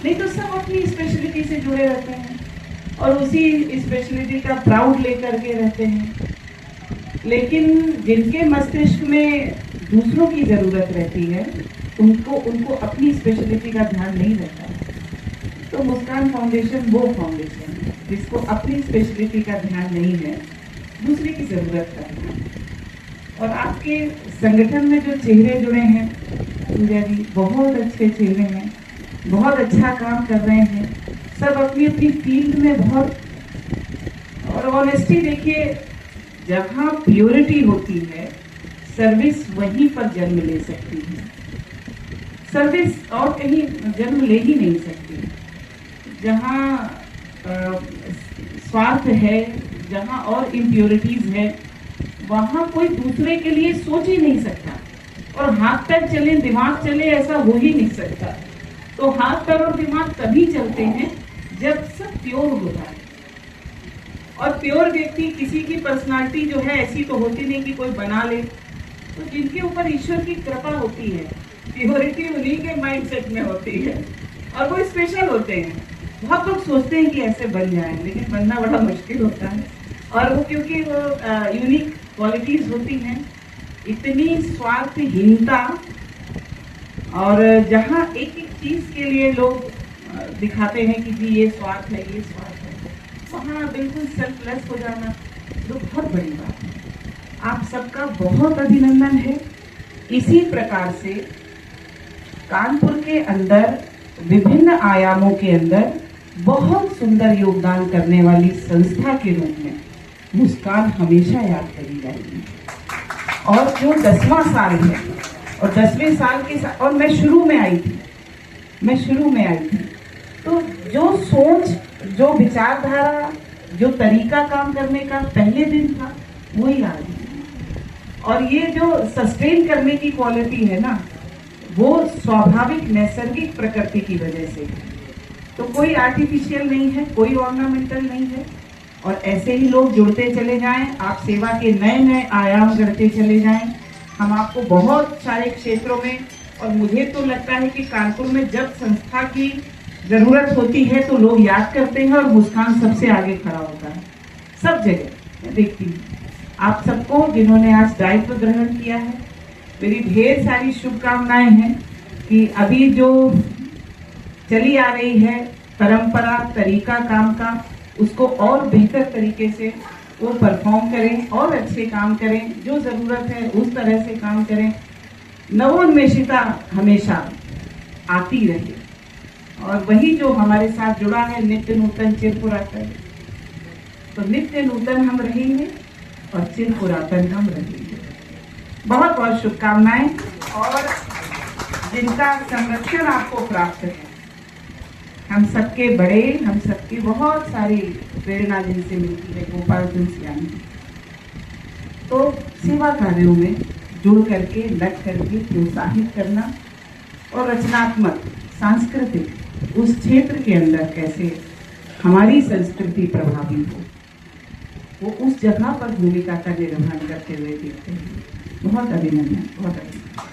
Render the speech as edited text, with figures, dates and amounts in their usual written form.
नहीं तो सब अपनी स्पेशलिटी से जुड़े रहते हैं और उसी स्पेशलिटी का प्राउड लेकर के रहते हैं। लेकिन जिनके मस्तिष्क में दूसरों की ज़रूरत रहती है उनको अपनी स्पेशलिटी का ध्यान नहीं रहता। तो मुस्कान फाउंडेशन वो फाउंडेशन है जिसको अपनी स्पेशलिटी का ध्यान नहीं है, दूसरे की ज़रूरत का ध्यान। और आपके संगठन में जो चेहरे जुड़े हैं सूर्या जी, बहुत अच्छे चेहरे हैं, बहुत अच्छा काम कर रहे हैं, सब अपनी अपनी फील्ड में बहुत। और ऑनेस्टी देखिए, जहाँ प्योरिटी होती है सर्विस वहीं पर जन्म ले सकती है। सर्विस और कहीं जन्म ले ही नहीं सकती। जहाँ स्वार्थ है, जहाँ और इम्प्योरिटीज है, वहाँ कोई दूसरे के लिए सोच ही नहीं सकता। और हाथ पैर चले दिमाग चले ऐसा हो ही नहीं सकता। तो हाथ पैर और दिमाग तभी चलते हैं जब सब प्योर होता है। और प्योर व्यक्ति, किसी की पर्सनालिटी जो है ऐसी तो होती नहीं कि कोई बना ले। तो जिनके ऊपर ईश्वर की कृपा होती है, प्योरिटी उन्हीं के माइंडसेट में होती है और वो स्पेशल होते हैं। बहुत लोग सोचते हैं कि ऐसे बन जाएं, लेकिन बनना बड़ा मुश्किल होता है। और वो क्योंकि वो यूनिक क्वालिटीज होती हैं, इतनी स्वार्थहीनता, और जहाँ एक एक चीज के लिए लोग दिखाते हैं कि जी ये स्वार्थ है, ये स्वार्थ है, वहाँ बिल्कुल सेल्फलेस हो जाना तो बहुत बड़ी बात है। आप सबका बहुत अभिनंदन है। इसी प्रकार से कानपुर के अंदर विभिन्न आयामों के अंदर बहुत सुंदर योगदान करने वाली संस्था के रूप में मुस्कान हमेशा याद करी जाएगी। और जो 10वां साल है और 10वें साल के साथ, और मैं शुरू में आई थी, तो जो सोच, जो विचारधारा, जो तरीका काम करने का पहले दिन था वही आ रही है। और ये जो सस्टेन करने की क्वालिटी है ना, वो स्वाभाविक नैसर्गिक प्रकृति की वजह से है। तो कोई आर्टिफिशियल नहीं है, कोई ऑर्नामेंटल नहीं है। और ऐसे ही लोग जुड़ते चले जाएं, आप सेवा के नए नए आयाम गढ़ते चले जाएं। हम आपको बहुत सारे क्षेत्रों में, और मुझे तो लगता है कि कानपुर में जब संस्था की जरूरत होती है तो लोग याद करते हैं और मुस्कान सबसे आगे खड़ा होता है। सब जगह मैं देखती हूँ। आप सबको जिन्होंने आज दायित्व ग्रहण किया है, मेरी ढेर सारी शुभकामनाएं हैं कि अभी जो चली आ रही है परंपरा, तरीका काम का, उसको और बेहतर तरीके से वो परफॉर्म करें और अच्छे काम करें, जो ज़रूरत है उस तरह से काम करें। नवोन्मेषिता हमेशा आती रहे, और वही जो हमारे साथ जुड़ा है, नित्य नूतन चिर पुरातन। तो नित्य नूतन हम रहेंगे और चिर पुरातन हम रहेंगे। बहुत बहुत शुभकामनाएं। और जिनका संरक्षण आपको प्राप्त है, हम सबके बड़े, हम सबकी बहुत सारी प्रेरणा जिनसे मिलती है, गोपाल तुलसियानी। तो सेवा कार्यों में जुड़ करके, लग करके प्रोत्साहित करना, और रचनात्मक, सांस्कृतिक उस क्षेत्र के अंदर कैसे हमारी संस्कृति प्रभावी हो, वो उस जगह पर भूमिका का निर्वहन करते हुए देखते हैं। बहुत अभिनंदन, बहुत अभिनंदन।